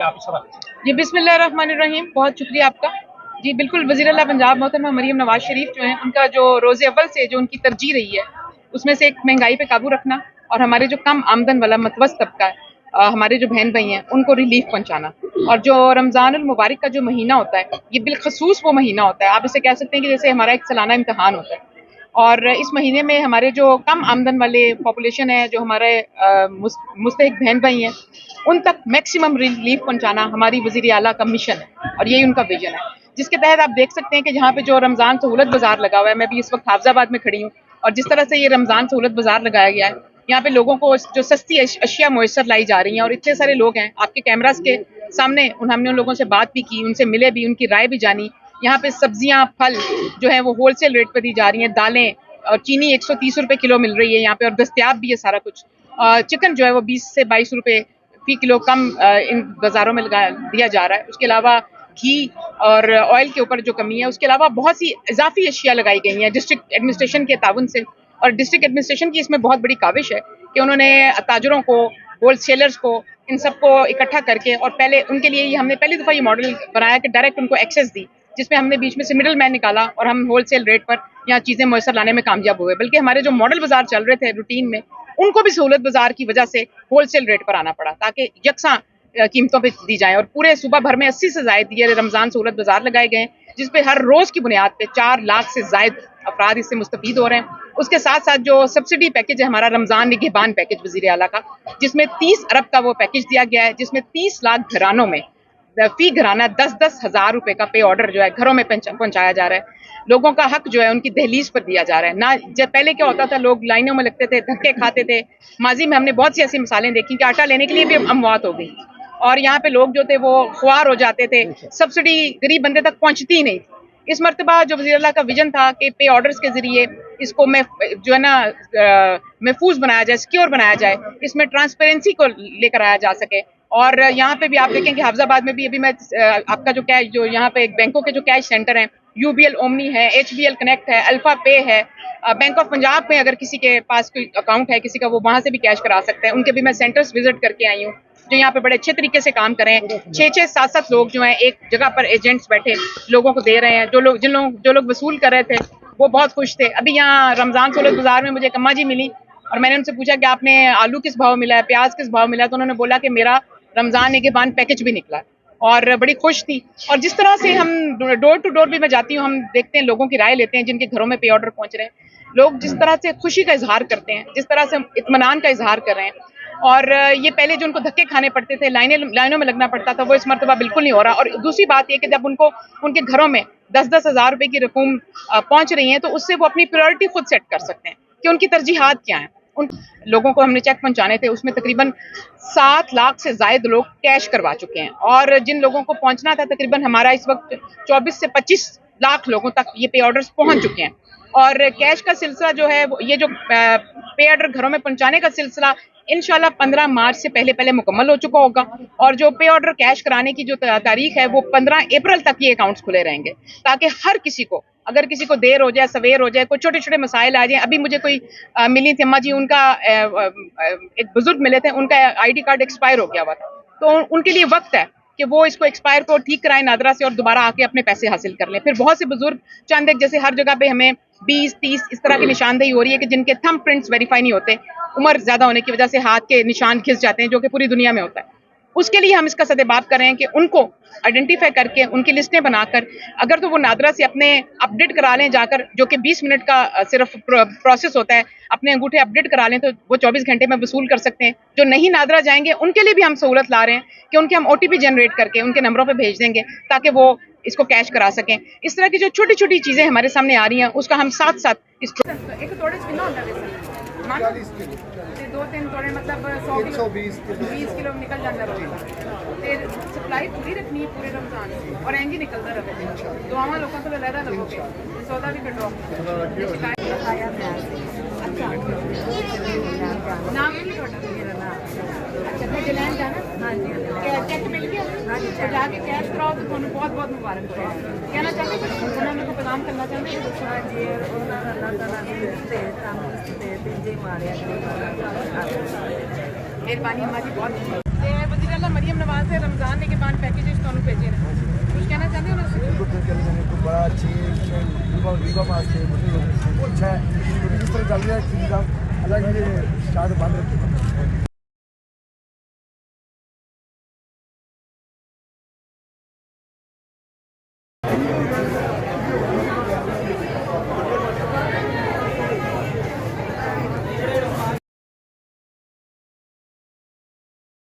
जी बिस्मिल्लाहिर्रहमानिर्रहीम, बहुत शुक्रिया आपका। जी बिल्कुल, वज़ीर-ए-आला पंजाब मोहतरमा मरियम नवाज शरीफ जो हैं, उनका जो रोज़े अव्वल से जो उनकी तरजीह रही है, उसमें से एक महंगाई पे काबू रखना और हमारे जो कम आमदन वाला मतवस्त तबका है, हमारे जो बहन भाई हैं, उनको रिलीफ पहुंचाना। और जो रमज़ानुल मुबारक का जो महीना होता है, ये बिलखसूस वो महीना होता है, आप इसे कह सकते हैं कि जैसे हमारा एक सालाना इम्तिहान होता है। और इस महीने में हमारे जो कम आमदन वाले पॉपुलेशन है, जो हमारे मुस्तहिक बहन भाई हैं, उन तक मैक्सिमम रिलीफ पहुंचाना हमारी वज़ीर आला का मिशन है और यही उनका विजन है, जिसके तहत आप देख सकते हैं कि जहाँ पे जो रमज़ान सहूलत बाजार लगा हुआ है, मैं भी इस वक्त हाफजाबाद में खड़ी हूँ और जिस तरह से ये रमज़ान सहूलत बाजार लगाया गया है, यहाँ पे लोगों को जो सस्ती अशिया मुयसर लाई जा रही हैं और इतने सारे लोग हैं, आपके कैमरास के सामने हमने उन लोगों से बात भी की, उनसे मिले भी, उनकी राय भी जानी। यहाँ पे सब्जियां, फल जो है वो होलसेल रेट पर दी जा रही हैं, दालें और चीनी 130 रुपए किलो मिल रही है यहाँ पे और दस्तयाब भी है सारा कुछ। चिकन जो है वो 20 से 22 रुपए फी किलो कम इन बाजारों में दिया जा रहा है। उसके अलावा घी और ऑयल के ऊपर जो कमी है, उसके अलावा बहुत सी इजाफी अशिया लगाई गई हैं डिस्ट्रिक्ट एडमिनिस्ट्रेशन के ताउन से। और डिस्ट्रिक्ट एडमिनिस्ट्रेशन की इसमें बहुत बड़ी काविश है कि उन्होंने ताजरों को, होलसेलर्स को, इन सबको इकट्ठा करके और पहले उनके लिए ही हमने पहली दफ़ा ये मॉडल बनाया कि डायरेक्ट उनको एक्सेस दी, जिसमें हमने बीच में से मिडल मैन निकाला और हम होलसेल रेट पर यहाँ चीज़ें मुयसर लाने में कामयाब हुए। बल्कि हमारे जो मॉडल बाजार चल रहे थे रूटीन में, उनको भी सहूलत बाजार की वजह से होलसेल रेट पर आना पड़ा ताकि यकसा कीमतों पे दी जाए। और पूरे सूबा भर में 80 से ज़ायद ये रमज़ान सहूलत बाजार लगाए गए हैं, जिसपे हर रोज़ की बुनियाद पे 4 लाख से ज़ायद अफराद इससे मुस्तफीद हो रहे हैं। उसके साथ साथ जो सब्सिडी पैकेज है हमारा रमज़ान निगहबान पैकेज वज़ीर आला का, जिसमें 30 अरब का वो पैकेज दिया गया है, जिसमें 30 लाख घरानों में फी घराना 10-10 हज़ार रुपए का पे ऑर्डर जो है घरों में पहुंचाया जा रहा है। लोगों का हक जो है उनकी दहलीज पर दिया जा रहा है। ना जब पहले क्या होता था, लोग लाइनों में लगते थे, धक्के खाते थे। माजी में हमने बहुत सी ऐसी मिसालें देखी कि आटा लेने के लिए भी अमवात हो गई और यहाँ पे लोग जो थे वो ख्वार हो जाते थे, सब्सिडी गरीब बंदे तक पहुंचती ही नहीं थी। इस मरतबा जो वज़ीर आला का विजन था कि पे ऑर्डर्स के जरिए इसको जो है ना महफूज बनाया जाए, सिक्योर बनाया जाए, इसमें ट्रांसपेरेंसी को लेकर आया जा सके। और यहाँ पे भी आप देखें कि हाफजाबाद में भी अभी मैं आपका जो कैश, जो यहाँ पे बैंकों के जो कैश सेंटर हैं, यूबीएल ओमनी है, एचबीएल कनेक्ट है, अल्फा पे है, बैंक ऑफ पंजाब में अगर किसी के पास कोई अकाउंट है किसी का, वो वहां से भी कैश करा सकते हैं। उनके भी मैं सेंटर्स विजिट करके आई हूँ जो यहाँ पे बड़े अच्छे तरीके से काम करें। 6-6, 7-7 लोग जो हैं एक जगह पर एजेंट्स बैठे लोगों को दे रहे हैं। जो लोग वसूल कर रहे थे वो बहुत खुश थे। अभी यहाँ रमजान सहूलत बाजार में मुझे एक अम्मा जी मिली और मैंने उनसे पूछा कि आपने आलू किस भाव मिला है, प्याज किस भाव मिला है, तो उन्होंने बोला कि मेरा रमजान निगहबान पैकेज भी निकला और बड़ी खुश थी। और जिस तरह से हम डोर टू डोर भी मैं जाती हूँ, हम देखते हैं, लोगों की राय लेते हैं जिनके घरों में पे ऑर्डर पहुंच रहे हैं, लोग जिस तरह से खुशी का इजहार करते हैं, जिस तरह से इत्मीनान का इजहार कर रहे हैं। और ये पहले जो उनको धक्के खाने पड़ते थे, लाइनों में लगना पड़ता था, वो इस मरतबा बिल्कुल नहीं हो रहा। और दूसरी बात ये कि जब उनको उनके घरों में 10-10 हज़ार रुपए की रकूम पहुंच रही है, तो उससे वो अपनी प्रायोरिटी खुद सेट कर सकते हैं कि उनकी तरजीहात क्या हैं। उन लोगों को हमने चेक पहुंचाने थे, उसमें तकरीबन 7 लाख से ज़ायद लोग कैश करवा चुके हैं और जिन लोगों को पहुंचना था, तकरीबन हमारा इस वक्त 24 से 25 लाख लोगों तक ये पे ऑर्डर्स पहुंच चुके हैं। और कैश का सिलसिला जो है, ये जो पे ऑर्डर घरों में पहुंचाने का सिलसिला इंशाल्लाह 15 मार्च से पहले मुकम्मल हो चुका होगा और जो पे ऑर्डर कैश कराने की जो तारीख है वो 15 अप्रैल तक ये अकाउंट्स खुले रहेंगे, ताकि हर किसी को, अगर किसी को देर हो जाए, सवेर हो जाए, कोई छोटे छोटे मसाइल आ जाए। अभी मुझे कोई मिली थी अम्मा जी, उनका एक बुजुर्ग मिले थे, उनका आईडी कार्ड एक्सपायर हो गया हुआ था, तो उनके लिए वक्त है कि वो इसको एक्सपायर को ठीक कराएं नादरा से और दोबारा आके अपने पैसे हासिल कर लें। फिर बहुत से बुजुर्ग चंद एक, जैसे हर जगह पे हमें 20-30 इस तरह की निशानदेही हो रही है कि जिनके थंब प्रिंट्स वेरीफाई नहीं होते, उम्र ज्यादा होने की वजह से हाथ के निशान खिस जाते हैं, जो कि पूरी दुनिया में होता है। उसके लिए हम इसका सदेबाब कर रहे हैं कि उनको आइडेंटिफाई करके उनकी लिस्टें बनाकर, अगर तो वो नादरा से अपने अपडेट करा लें जाकर, जो कि 20 मिनट का सिर्फ प्रोसेस होता है, अपने अंगूठे अपडेट करा लें तो वो 24 घंटे में वसूल कर सकते हैं। जो नहीं नादरा जाएंगे उनके लिए भी हम सहूलत ला रहे हैं कि उनके हम ओटीपी जनरेट करके उनके नंबरों पर भेज देंगे ताकि वो इसको कैश करा सकें। इस तरह की जो छोटी छोटी चीजें हमारे सामने आ रही हैं, उसका हम साथ साथ इस 2-3 थोड़े मतलब 120 किलो निकल जाता है। सप्लाई पूरी रखनी है पूरे रमजान और एंजी निकलता रहे। दुआवां लोगों को लहदा लगोगे, सौदा भी कटो। अच्छा, नाम की मेरा नाम। अच्छा, मैं जलैन जाना। हाँ जी, चेक मिल गया। हाँ जी, जाके कैश कराओ तो तुम बहुत बहुत मुबारक हो। कहना चाहते हैं उन्होंने को पैगाम करना चाहते हैं? हाँ जी, उन्होंने अल्लाह ताला दे तंदुरुस्ती दे, मारिया मेहरबानी अम्मा जी, बहुत। माशाल्लाह मरियम नवाज ने रमजान ने के बाद पैकेजेस ਤੁਹਾਨੂੰ ਭੇਜੇ ਨੇ ਕੁਝ ਕਹਿਣਾ ਚਾਹੁੰਦੇ ਹੋ ਤੁਸੀਂ बिल्कुल बिल्कुल मैंने को बड़ा अच्छे रीवा वास्ते मतलब अच्छा है जिस तरह चल रहा है चीज़ का अलग ही स्टार्ट बंद रखी